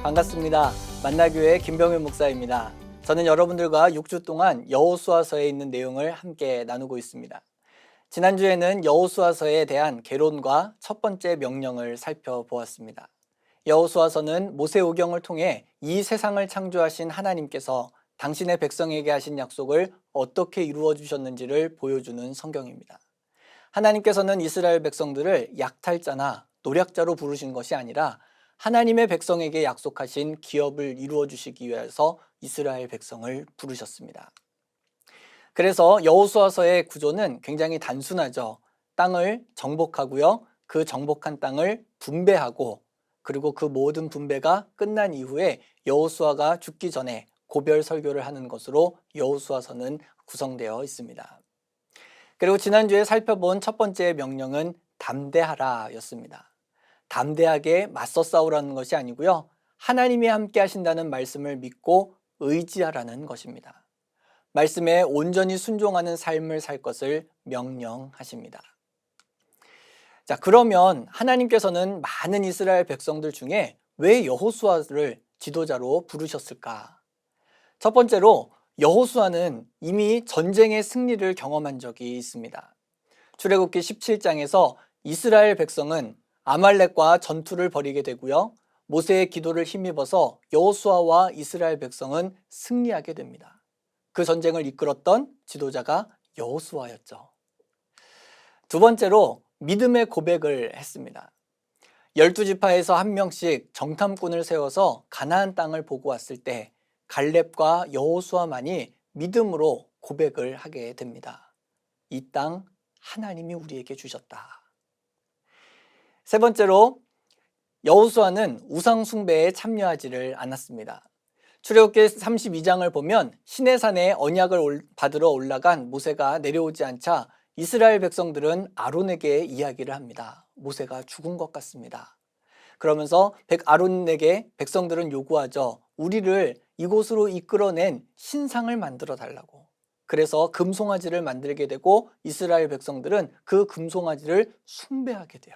반갑습니다. 만나교회 김병윤 목사입니다. 저는 여러분들과 6주 동안 여호수아서에 있는 내용을 함께 나누고 있습니다. 지난주에는 여호수아서에 대한 개론과 첫 번째 명령을 살펴보았습니다. 여호수아서는 모세오경을 통해 이 세상을 창조하신 하나님께서 당신의 백성에게 하신 약속을 어떻게 이루어 주셨는지를 보여주는 성경입니다. 하나님께서는 이스라엘 백성들을 약탈자나 노략자로 부르신 것이 아니라 하나님의 백성에게 약속하신 기업을 이루어 주시기 위해서 이스라엘 백성을 부르셨습니다. 그래서 여호수아서의 구조는 굉장히 단순하죠. 땅을 정복하고요. 그 정복한 땅을 분배하고 그리고 그 모든 분배가 끝난 이후에 여호수아가 죽기 전에 고별 설교를 하는 것으로 여호수아서는 구성되어 있습니다. 그리고 지난주에 살펴본 첫 번째 명령은 담대하라 였습니다. 담대하게 맞서 싸우라는 것이 아니고요. 하나님이 함께 하신다는 말씀을 믿고 의지하라는 것입니다. 말씀에 온전히 순종하는 삶을 살 것을 명령하십니다. 자, 그러면 하나님께서는 많은 이스라엘 백성들 중에 왜 여호수아를 지도자로 부르셨을까? 첫 번째로 여호수아는 이미 전쟁의 승리를 경험한 적이 있습니다. 출애굽기 17장에서 이스라엘 백성은 아말렉과 전투를 벌이게 되고요. 모세의 기도를 힘입어서 여호수아와 이스라엘 백성은 승리하게 됩니다. 그 전쟁을 이끌었던 지도자가 여호수아였죠. 두 번째로 믿음의 고백을 했습니다. 12지파에서 한 명씩 정탐꾼을 세워서 가나안 땅을 보고 왔을 때 갈렙과 여호수아만이 믿음으로 고백을 하게 됩니다. 이 땅 하나님이 우리에게 주셨다. 세 번째로 여호수아는 우상 숭배에 참여하지를 않았습니다. 출애굽기 32장을 보면 시내산에 언약을 받으러 올라간 모세가 내려오지 않자 이스라엘 백성들은 아론에게 이야기를 합니다. 모세가 죽은 것 같습니다. 그러면서 아론에게 백성들은 요구하죠. 우리를 이곳으로 이끌어낸 신상을 만들어 달라고. 그래서 금송아지를 만들게 되고 이스라엘 백성들은 그 금송아지를 숭배하게 돼요.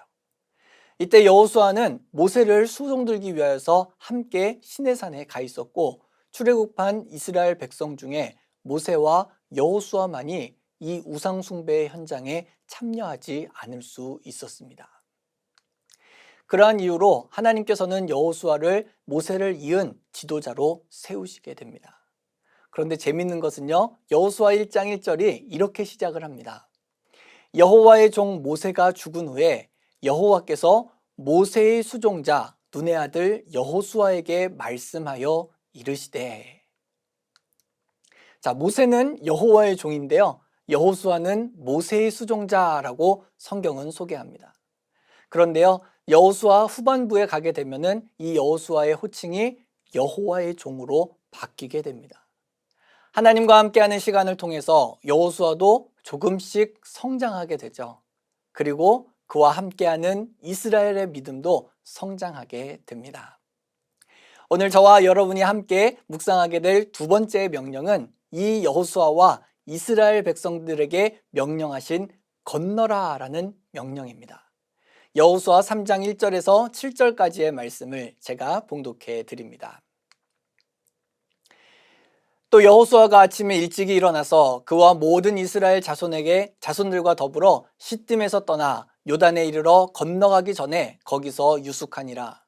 이때 여호수아는 모세를 수종들기 위하여서 함께 시내산에 가 있었고 출애굽한 이스라엘 백성 중에 모세와 여호수아만이 이 우상 숭배의 현장에 참여하지 않을 수 있었습니다. 그러한 이유로 하나님께서는 여호수아를 모세를 이은 지도자로 세우시게 됩니다. 그런데 재밌는 것은요, 여호수아 1장 1절이 이렇게 시작을 합니다. 여호와의 종 모세가 죽은 후에 여호와께서 모세의 수종자 눈의 아들 여호수아에게 말씀하여 이르시되. 자, 모세는 여호와의 종인데요. 여호수아는 모세의 수종자라고 성경은 소개합니다. 그런데요, 여호수아 후반부에 가게 되면은 이 여호수아의 호칭이 여호와의 종으로 바뀌게 됩니다. 하나님과 함께하는 시간을 통해서 여호수아도 조금씩 성장하게 되죠. 그리고 그와 함께하는 이스라엘의 믿음도 성장하게 됩니다. 오늘 저와 여러분이 함께 묵상하게 될 두 번째 명령은 이 여호수아와 이스라엘 백성들에게 명령하신 건너라라는 명령입니다. 여호수아 3장 1절에서 7절까지의 말씀을 제가 봉독해 드립니다. 또 여호수아가 아침에 일찍이 일어나서 그와 모든 이스라엘 자손들과 더불어 시딤에서 떠나 요단에 이르러 건너가기 전에 거기서 유숙하니라.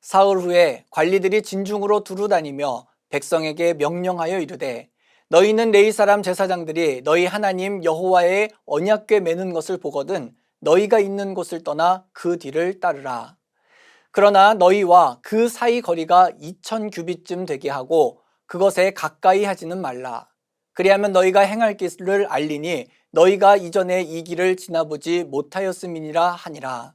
사흘 후에 관리들이 진중으로 두루 다니며 백성에게 명령하여 이르되 너희는 레위 사람 제사장들이 너희 하나님 여호와의 언약궤 매는 것을 보거든 너희가 있는 곳을 떠나 그 뒤를 따르라. 그러나 너희와 그 사이 거리가 2000 규빗쯤 되게 하고 그것에 가까이 하지는 말라. 그리하면 너희가 행할 길을 알리니 너희가 이전에 이 길을 지나보지 못하였음이니라 하니라.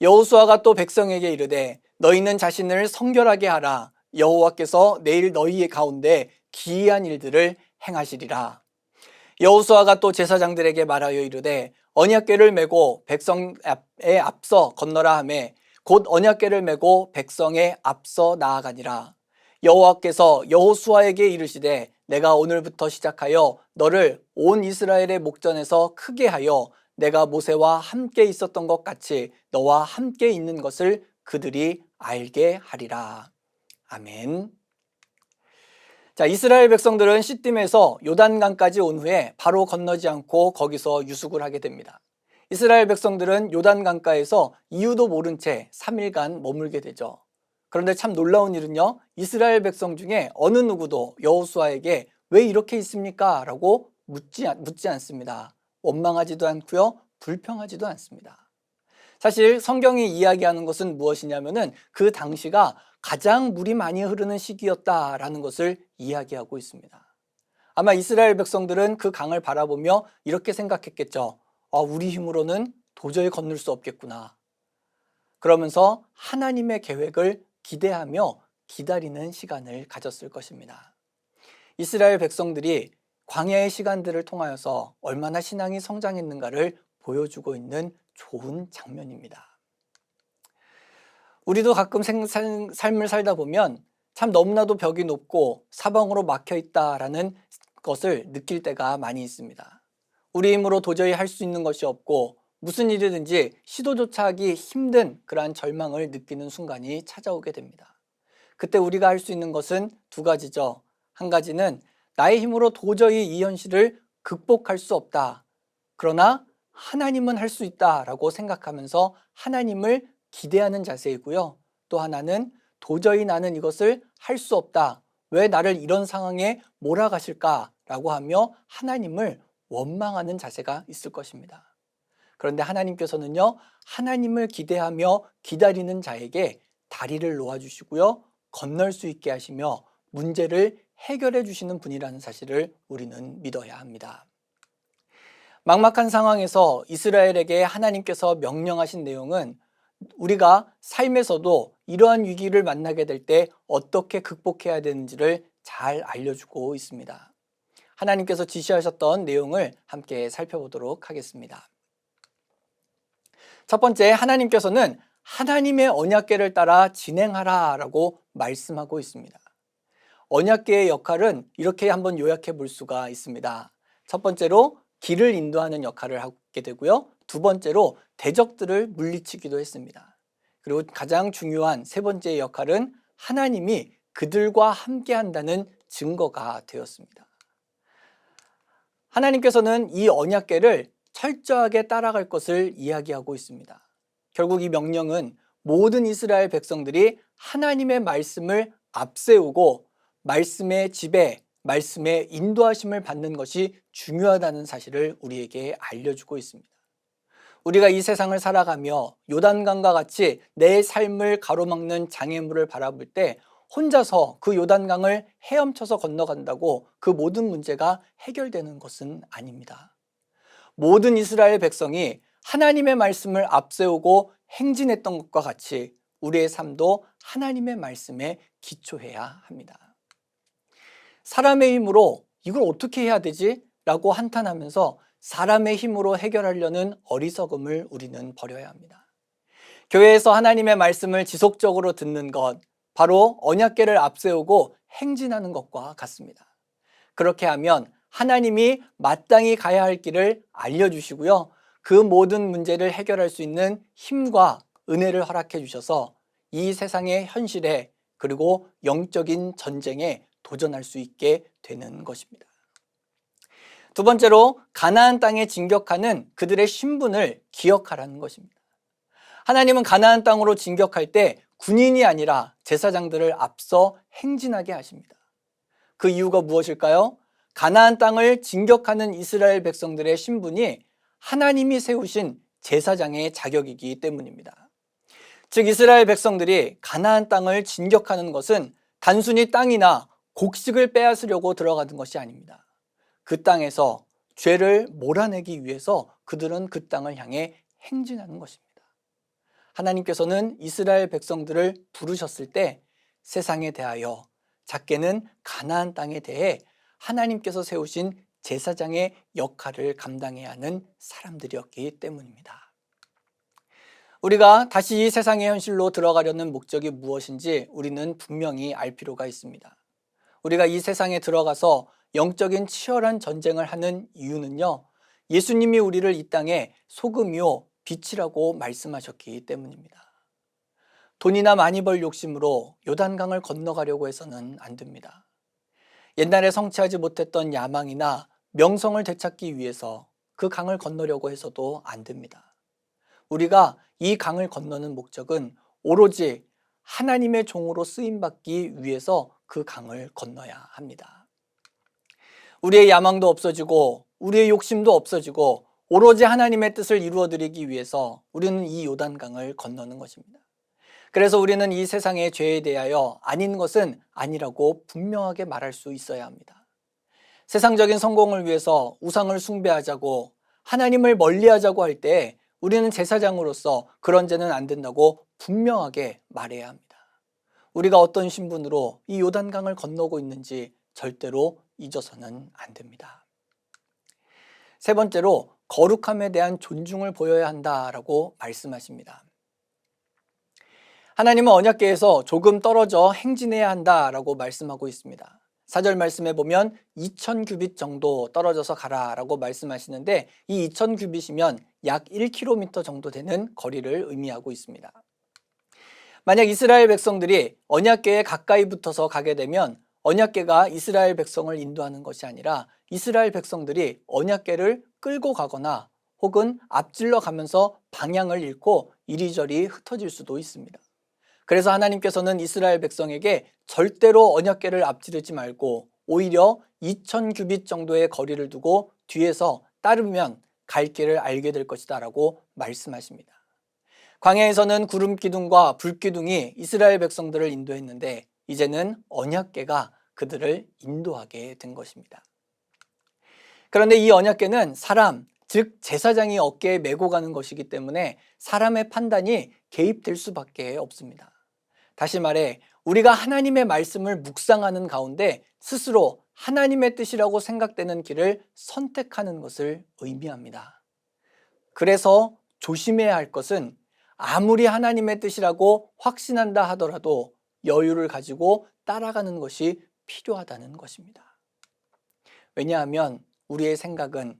여호수아가 또 백성에게 이르되 너희는 자신을 성결하게 하라. 여호와께서 내일 너희의 가운데 기이한 일들을 행하시리라. 여호수아가 또 제사장들에게 말하여 이르되 언약궤를 메고 백성에 앞서 건너라 하매 곧 언약궤를 메고 백성에 앞서 나아가니라. 여호와께서 여호수아에게 이르시되 내가 오늘부터 시작하여 너를 온 이스라엘의 목전에서 크게 하여 내가 모세와 함께 있었던 것 같이 너와 함께 있는 것을 그들이 알게 하리라. 아멘. 자, 이스라엘 백성들은 시딤에서 요단강까지 온 후에 바로 건너지 않고 거기서 유숙을 하게 됩니다. 이스라엘 백성들은 요단강가에서 이유도 모른 채 3일간 머물게 되죠. 그런데 참 놀라운 일은요, 이스라엘 백성 중에 어느 누구도 여호수아에게 왜 이렇게 있습니까? 라고 묻지 않습니다. 원망하지도 않고요, 불평하지도 않습니다. 사실 성경이 이야기하는 것은 무엇이냐면은 그 당시가 가장 물이 많이 흐르는 시기였다라는 것을 이야기하고 있습니다. 아마 이스라엘 백성들은 그 강을 바라보며 이렇게 생각했겠죠. 우리 힘으로는 도저히 건널 수 없겠구나. 그러면서 하나님의 계획을 기대하며 기다리는 시간을 가졌을 것입니다. 이스라엘 백성들이 광야의 시간들을 통하여서 얼마나 신앙이 성장했는가를 보여주고 있는 좋은 장면입니다. 우리도 가끔 삶을 살다 보면 참 너무나도 벽이 높고 사방으로 막혀 있다라는 것을 느낄 때가 많이 있습니다. 우리 힘으로 도저히 할 수 있는 것이 없고 무슨 일이든지 시도조차 하기 힘든 그러한 절망을 느끼는 순간이 찾아오게 됩니다. 그때 우리가 할 수 있는 것은 두 가지죠. 한 가지는 나의 힘으로 도저히 이 현실을 극복할 수 없다. 그러나 하나님은 할 수 있다라고 생각하면서 하나님을 기대하는 자세이고요. 또 하나는 도저히 나는 이것을 할 수 없다. 왜 나를 이런 상황에 몰아가실까라고 하며 하나님을 원망하는 자세가 있을 것입니다. 그런데 하나님께서는요, 하나님을 기대하며 기다리는 자에게 다리를 놓아주시고요, 건널 수 있게 하시며 문제를 해결해 주시는 분이라는 사실을 우리는 믿어야 합니다. 막막한 상황에서 이스라엘에게 하나님께서 명령하신 내용은 우리가 삶에서도 이러한 위기를 만나게 될 때 어떻게 극복해야 되는지를 잘 알려주고 있습니다. 하나님께서 지시하셨던 내용을 함께 살펴보도록 하겠습니다. 첫 번째, 하나님께서는 하나님의 언약궤를 따라 진행하라 라고 말씀하고 있습니다. 언약궤의 역할은 이렇게 한번 요약해 볼 수가 있습니다. 첫 번째로 길을 인도하는 역할을 하게 되고요. 두 번째로 대적들을 물리치기도 했습니다. 그리고 가장 중요한 세 번째의 역할은 하나님이 그들과 함께 한다는 증거가 되었습니다. 하나님께서는 이 언약궤를 철저하게 따라갈 것을 이야기하고 있습니다. 결국 이 명령은 모든 이스라엘 백성들이 하나님의 말씀을 앞세우고 말씀의 지배, 말씀의 인도하심을 받는 것이 중요하다는 사실을 우리에게 알려주고 있습니다. 우리가 이 세상을 살아가며 요단강과 같이 내 삶을 가로막는 장애물을 바라볼 때 혼자서 그 요단강을 헤엄쳐서 건너간다고 그 모든 문제가 해결되는 것은 아닙니다. 모든 이스라엘 백성이 하나님의 말씀을 앞세우고 행진했던 것과 같이 우리의 삶도 하나님의 말씀에 기초해야 합니다. 사람의 힘으로 이걸 어떻게 해야 되지? 라고 한탄하면서 사람의 힘으로 해결하려는 어리석음을 우리는 버려야 합니다. 교회에서 하나님의 말씀을 지속적으로 듣는 것, 바로 언약궤를 앞세우고 행진하는 것과 같습니다. 그렇게 하면 하나님이 마땅히 가야 할 길을 알려주시고요. 그 모든 문제를 해결할 수 있는 힘과 은혜를 허락해 주셔서 이 세상의 현실에 그리고 영적인 전쟁에 도전할 수 있게 되는 것입니다. 두 번째로 가나안 땅에 진격하는 그들의 신분을 기억하라는 것입니다. 하나님은 가나안 땅으로 진격할 때 군인이 아니라 제사장들을 앞서 행진하게 하십니다. 그 이유가 무엇일까요? 가나안 땅을 진격하는 이스라엘 백성들의 신분이 하나님이 세우신 제사장의 자격이기 때문입니다. 즉 이스라엘 백성들이 가나안 땅을 진격하는 것은 단순히 땅이나 곡식을 빼앗으려고 들어가는 것이 아닙니다. 그 땅에서 죄를 몰아내기 위해서 그들은 그 땅을 향해 행진하는 것입니다. 하나님께서는 이스라엘 백성들을 부르셨을 때 세상에 대하여, 작게는 가나안 땅에 대해 하나님께서 세우신 제사장의 역할을 감당해야 하는 사람들이었기 때문입니다. 우리가 다시 이 세상의 현실로 들어가려는 목적이 무엇인지 우리는 분명히 알 필요가 있습니다. 우리가 이 세상에 들어가서 영적인 치열한 전쟁을 하는 이유는요, 예수님이 우리를 이 땅에 소금이요 빛이라고 말씀하셨기 때문입니다. 돈이나 많이 벌 욕심으로 요단강을 건너가려고 해서는 안 됩니다. 옛날에 성취하지 못했던 야망이나 명성을 되찾기 위해서 그 강을 건너려고 해서도 안 됩니다. 우리가 이 강을 건너는 목적은 오로지 하나님의 종으로 쓰임받기 위해서 그 강을 건너야 합니다. 우리의 야망도 없어지고 우리의 욕심도 없어지고 오로지 하나님의 뜻을 이루어드리기 위해서 우리는 이 요단강을 건너는 것입니다. 그래서 우리는 이 세상의 죄에 대하여 아닌 것은 아니라고 분명하게 말할 수 있어야 합니다. 세상적인 성공을 위해서 우상을 숭배하자고 하나님을 멀리하자고 할 때 우리는 제사장으로서 그런 죄는 안 된다고 분명하게 말해야 합니다. 우리가 어떤 신분으로 이 요단강을 건너고 있는지 절대로 잊어서는 안 됩니다. 세 번째로 거룩함에 대한 존중을 보여야 한다라고 말씀하십니다. 하나님은 언약궤에서 조금 떨어져 행진해야 한다라고 말씀하고 있습니다. 4절 말씀에 보면 2000규빗 정도 떨어져서 가라라고 말씀하시는데 이 2000규빗이면 약 1km 정도 되는 거리를 의미하고 있습니다. 만약 이스라엘 백성들이 언약궤에 가까이 붙어서 가게 되면 언약궤가 이스라엘 백성을 인도하는 것이 아니라 이스라엘 백성들이 언약궤를 끌고 가거나 혹은 앞질러 가면서 방향을 잃고 이리저리 흩어질 수도 있습니다. 그래서 하나님께서는 이스라엘 백성에게 절대로 언약궤를 앞지르지 말고 오히려 2000규빗 정도의 거리를 두고 뒤에서 따르면 갈 길을 알게 될 것이다 라고 말씀하십니다. 광야에서는 구름 기둥과 불 기둥이 이스라엘 백성들을 인도했는데 이제는 언약궤가 그들을 인도하게 된 것입니다. 그런데 이 언약궤는 사람, 즉 제사장이 어깨에 메고 가는 것이기 때문에 사람의 판단이 개입될 수밖에 없습니다. 다시 말해 우리가 하나님의 말씀을 묵상하는 가운데 스스로 하나님의 뜻이라고 생각되는 길을 선택하는 것을 의미합니다. 그래서 조심해야 할 것은 아무리 하나님의 뜻이라고 확신한다 하더라도 여유를 가지고 따라가는 것이 필요하다는 것입니다. 왜냐하면 우리의 생각은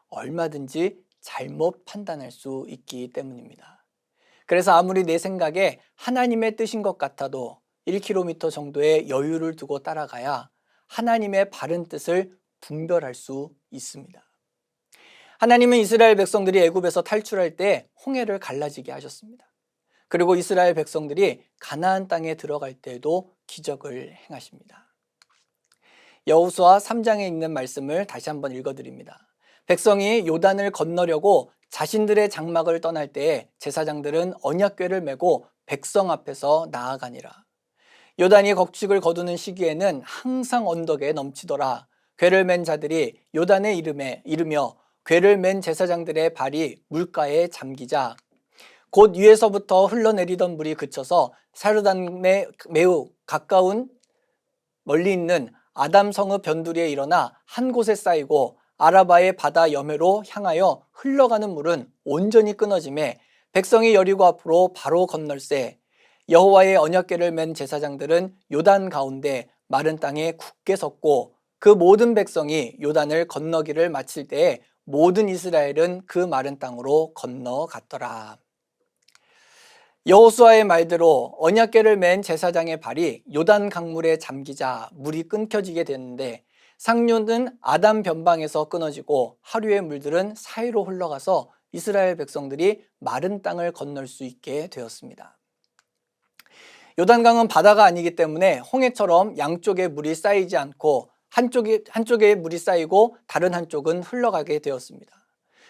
얼마든지 잘못 판단할 수 있기 때문입니다. 그래서 아무리 내 생각에 하나님의 뜻인 것 같아도 1km 정도의 여유를 두고 따라가야 하나님의 바른 뜻을 분별할 수 있습니다. 하나님은 이스라엘 백성들이 애굽에서 탈출할 때 홍해를 갈라지게 하셨습니다. 그리고 이스라엘 백성들이 가나안 땅에 들어갈 때에도 기적을 행하십니다. 여호수아 3장에 있는 말씀을 다시 한번 읽어드립니다. 백성이 요단을 건너려고 자신들의 장막을 떠날 때에 제사장들은 언약궤를 메고 백성 앞에서 나아가니라. 요단이 곡식을 거두는 시기에는 항상 언덕에 넘치더라. 궤를 맨 자들이 요단에 이르며 궤를 맨 제사장들의 발이 물가에 잠기자 곧 위에서부터 흘러내리던 물이 그쳐서 사르단에 매우 가까운 멀리 있는 아담 성읍 변두리에 일어나 한 곳에 쌓이고 아라바의 바다 여매로 향하여 흘러가는 물은 온전히 끊어지매 백성이 여리고 앞으로 바로 건널세 여호와의 언약궤를 맨 제사장들은 요단 가운데 마른 땅에 굳게 섰고 그 모든 백성이 요단을 건너기를 마칠 때에 모든 이스라엘은 그 마른 땅으로 건너갔더라. 여호수아의 말대로 언약궤를 맨 제사장의 발이 요단 강물에 잠기자 물이 끊겨지게 됐는데 상류는 아담 변방에서 끊어지고 하류의 물들은 사이로 흘러가서 이스라엘 백성들이 마른 땅을 건널 수 있게 되었습니다. 요단강은 바다가 아니기 때문에 홍해처럼 양쪽에 물이 쌓이지 않고 한쪽에 물이 쌓이고 다른 한쪽은 흘러가게 되었습니다.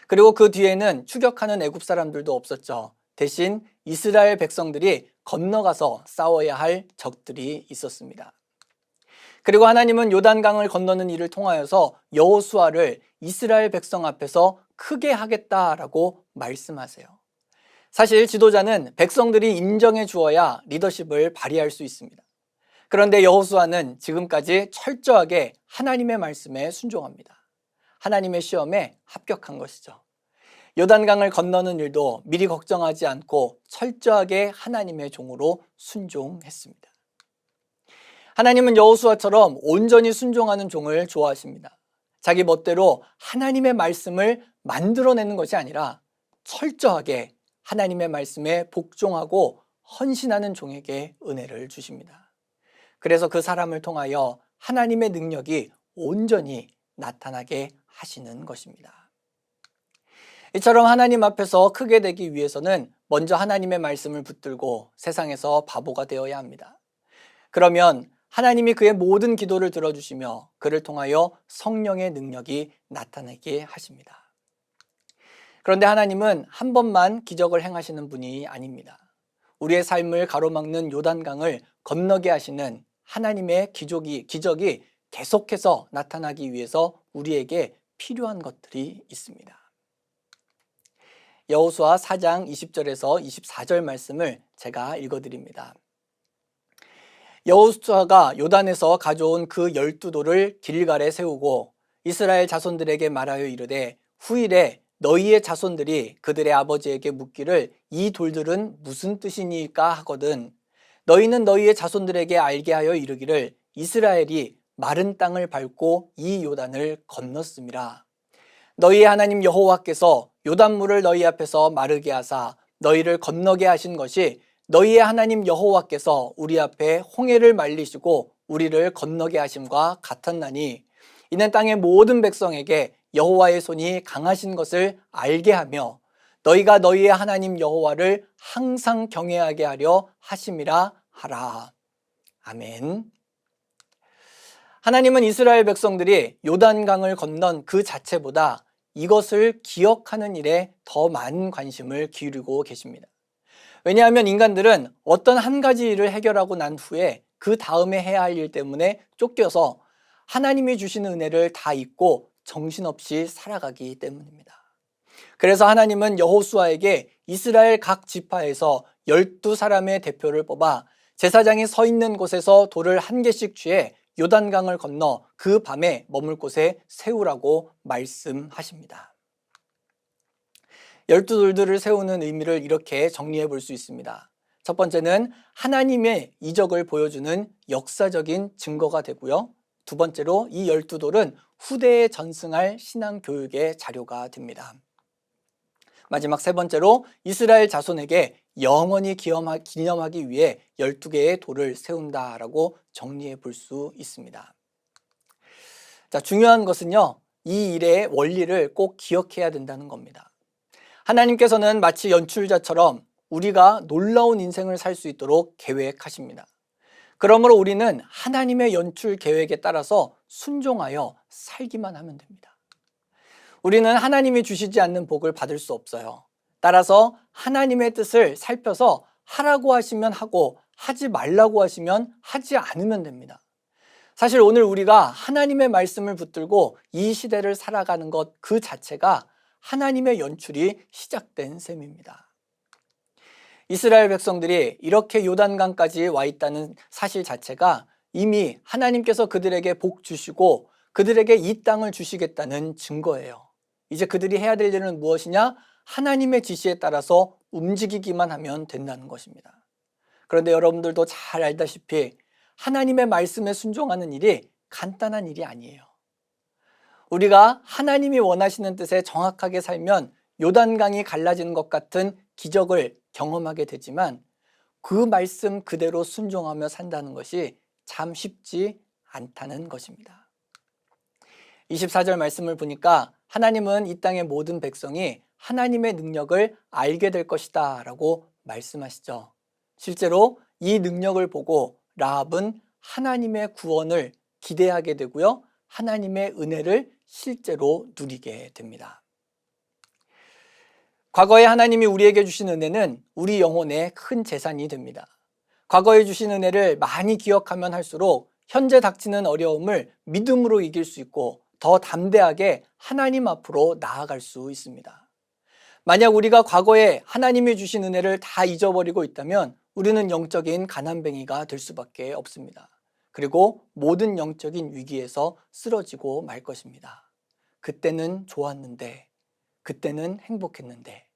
그리고 그 뒤에는 추격하는 애굽 사람들도 없었죠. 대신 이스라엘 백성들이 건너가서 싸워야 할 적들이 있었습니다. 그리고 하나님은 요단강을 건너는 일을 통하여서 여호수아를 이스라엘 백성 앞에서 크게 하겠다라고 말씀하세요. 사실 지도자는 백성들이 인정해 주어야 리더십을 발휘할 수 있습니다. 그런데 여호수아는 지금까지 철저하게 하나님의 말씀에 순종합니다. 하나님의 시험에 합격한 것이죠. 요단강을 건너는 일도 미리 걱정하지 않고 철저하게 하나님의 종으로 순종했습니다. 하나님은 여호수아처럼 온전히 순종하는 종을 좋아하십니다. 자기 멋대로 하나님의 말씀을 만들어내는 것이 아니라 철저하게 하나님의 말씀에 복종하고 헌신하는 종에게 은혜를 주십니다. 그래서 그 사람을 통하여 하나님의 능력이 온전히 나타나게 하시는 것입니다. 이처럼 하나님 앞에서 크게 되기 위해서는 먼저 하나님의 말씀을 붙들고 세상에서 바보가 되어야 합니다. 그러면 하나님이 그의 모든 기도를 들어주시며 그를 통하여 성령의 능력이 나타나게 하십니다. 그런데 하나님은 한 번만 기적을 행하시는 분이 아닙니다. 우리의 삶을 가로막는 요단강을 건너게 하시는 하나님의 기적이 계속해서 나타나기 위해서 우리에게 필요한 것들이 있습니다. 여호수아 4장 20절에서 24절 말씀을 제가 읽어드립니다. 여호수아가 요단에서 가져온 그 12돌을 길갈에 세우고 이스라엘 자손들에게 말하여 이르되 후일에 너희의 자손들이 그들의 아버지에게 묻기를 이 돌들은 무슨 뜻이니까 하거든 너희는 너희의 자손들에게 알게 하여 이르기를 이스라엘이 마른 땅을 밟고 이 요단을 건넜음이라. 너희의 하나님 여호와께서 요단물을 너희 앞에서 마르게 하사 너희를 건너게 하신 것이 너희의 하나님 여호와께서 우리 앞에 홍해를 말리시고 우리를 건너게 하심과 같았나니 이는 땅의 모든 백성에게 여호와의 손이 강하신 것을 알게 하며 너희가 너희의 하나님 여호와를 항상 경외하게 하려 하심이라 하라. 아멘. 하나님은 이스라엘 백성들이 요단강을 건넌 그 자체보다 이것을 기억하는 일에 더 많은 관심을 기울이고 계십니다. 왜냐하면 인간들은 어떤 한 가지 일을 해결하고 난 후에 그 다음에 해야 할 일 때문에 쫓겨서 하나님이 주시는 은혜를 다 잊고 정신없이 살아가기 때문입니다. 그래서 하나님은 여호수아에게 이스라엘 각 지파에서 12사람의 대표를 뽑아 제사장이 서 있는 곳에서 돌을 한 개씩 취해 요단강을 건너 그 밤에 머물 곳에 세우라고 말씀하십니다. 12돌들을 세우는 의미를 이렇게 정리해 볼 수 있습니다. 첫 번째는 하나님의 이적을 보여주는 역사적인 증거가 되고요. 두 번째로 이 12돌은 후대에 전승할 신앙 교육의 자료가 됩니다. 마지막 세 번째로 이스라엘 자손에게 영원히 기념하기 위해 12개의 돌을 세운다라고 정리해 볼 수 있습니다. 자, 중요한 것은요, 이 일의 원리를 꼭 기억해야 된다는 겁니다. 하나님께서는 마치 연출자처럼 우리가 놀라운 인생을 살 수 있도록 계획하십니다. 그러므로 우리는 하나님의 연출 계획에 따라서 순종하여 살기만 하면 됩니다. 우리는 하나님이 주시지 않는 복을 받을 수 없어요. 따라서 하나님의 뜻을 살펴서 하라고 하시면 하고 하지 말라고 하시면 하지 않으면 됩니다. 사실 오늘 우리가 하나님의 말씀을 붙들고 이 시대를 살아가는 것 그 자체가 하나님의 연출이 시작된 셈입니다. 이스라엘 백성들이 이렇게 요단강까지 와 있다는 사실 자체가 이미 하나님께서 그들에게 복 주시고 그들에게 이 땅을 주시겠다는 증거예요. 이제 그들이 해야 될 일은 무엇이냐? 하나님의 지시에 따라서 움직이기만 하면 된다는 것입니다. 그런데 여러분들도 잘 알다시피 하나님의 말씀에 순종하는 일이 간단한 일이 아니에요. 우리가 하나님이 원하시는 뜻에 정확하게 살면 요단강이 갈라지는 것 같은 기적을 경험하게 되지만 그 말씀 그대로 순종하며 산다는 것이 참 쉽지 않다는 것입니다. 24절 말씀을 보니까 하나님은 이 땅의 모든 백성이 하나님의 능력을 알게 될 것이다 라고 말씀하시죠. 실제로 이 능력을 보고 라합은 하나님의 구원을 기대하게 되고요. 하나님의 은혜를 실제로 누리게 됩니다. 과거에 하나님이 우리에게 주신 은혜는 우리 영혼의 큰 재산이 됩니다. 과거에 주신 은혜를 많이 기억하면 할수록 현재 닥치는 어려움을 믿음으로 이길 수 있고 더 담대하게 하나님 앞으로 나아갈 수 있습니다. 만약 우리가 과거에 하나님이 주신 은혜를 다 잊어버리고 있다면 우리는 영적인 가난뱅이가 될 수밖에 없습니다. 그리고 모든 영적인 위기에서 쓰러지고 말 것입니다. 그때는 좋았는데, 그때는 행복했는데,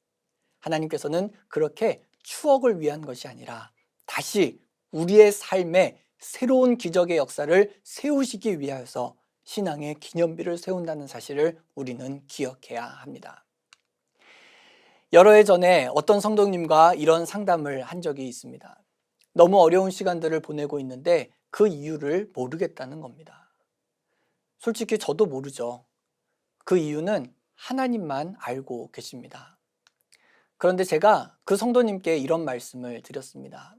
하나님께서는 그렇게 추억을 위한 것이 아니라 다시 우리의 삶에 새로운 기적의 역사를 세우시기 위하여서 신앙의 기념비를 세운다는 사실을 우리는 기억해야 합니다. 여러 해 전에 어떤 성도님과 이런 상담을 한 적이 있습니다. 너무 어려운 시간들을 보내고 있는데 그 이유를 모르겠다는 겁니다. 솔직히 저도 모르죠. 그 이유는 하나님만 알고 계십니다. 그런데 제가 그 성도님께 이런 말씀을 드렸습니다.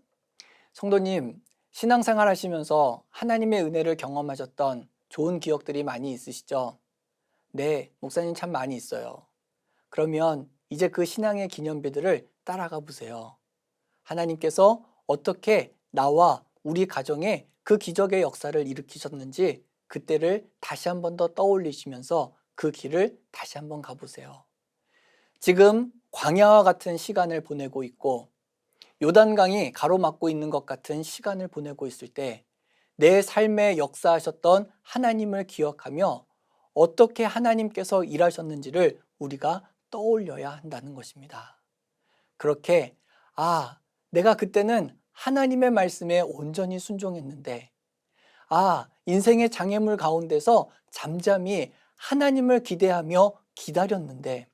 성도님, 신앙생활 하시면서 하나님의 은혜를 경험하셨던 좋은 기억들이 많이 있으시죠? 네, 목사님 참 많이 있어요. 그러면 이제 그 신앙의 기념비들을 따라가 보세요. 하나님께서 어떻게 나와 우리 가정에 그 기적의 역사를 일으키셨는지 그때를 다시 한 번 더 떠올리시면서 그 길을 다시 한번 가보세요. 지금 광야와 같은 시간을 보내고 있고 요단강이 가로막고 있는 것 같은 시간을 보내고 있을 때 내 삶에 역사하셨던 하나님을 기억하며 어떻게 하나님께서 일하셨는지를 우리가 떠올려야 한다는 것입니다. 그렇게 내가 그때는 하나님의 말씀에 온전히 순종했는데 인생의 장애물 가운데서 잠잠히 하나님을 기대하며 기다렸는데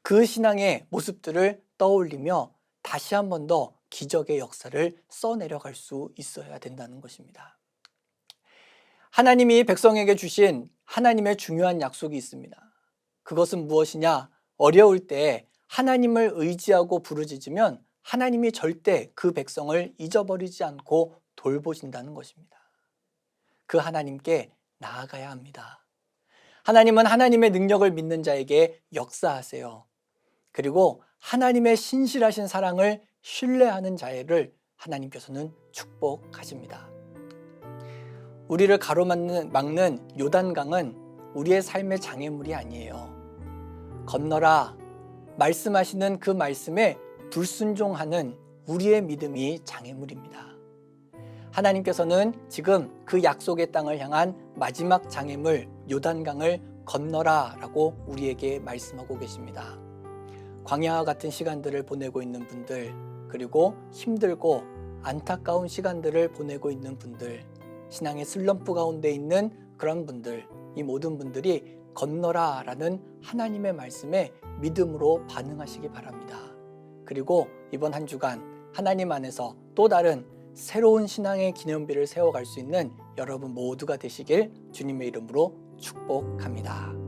그 신앙의 모습들을 떠올리며 다시 한 번 더 기적의 역사를 써내려갈 수 있어야 된다는 것입니다. 하나님이 백성에게 주신 하나님의 중요한 약속이 있습니다. 그것은 무엇이냐? 어려울 때 하나님을 의지하고 부르짖으면 하나님이 절대 그 백성을 잊어버리지 않고 돌보신다는 것입니다. 그 하나님께 나아가야 합니다. 하나님은 하나님의 능력을 믿는 자에게 역사하세요. 그리고 하나님의 신실하신 사랑을 신뢰하는 자를 하나님께서는 축복하십니다. 우리를 가로막는 요단강은 우리의 삶의 장애물이 아니에요. 건너라 말씀하시는 그 말씀에 불순종하는 우리의 믿음이 장애물입니다. 하나님께서는 지금 그 약속의 땅을 향한 마지막 장애물 요단강을 건너라 라고 우리에게 말씀하고 계십니다. 광야와 같은 시간들을 보내고 있는 분들, 그리고 힘들고 안타까운 시간들을 보내고 있는 분들, 신앙의 슬럼프 가운데 있는 그런 분들, 이 모든 분들이 건너라 라는 하나님의 말씀에 믿음으로 반응하시기 바랍니다. 그리고 이번 한 주간 하나님 안에서 또 다른 새로운 신앙의 기념비를 세워갈 수 있는 여러분 모두가 되시길 주님의 이름으로 축복합니다.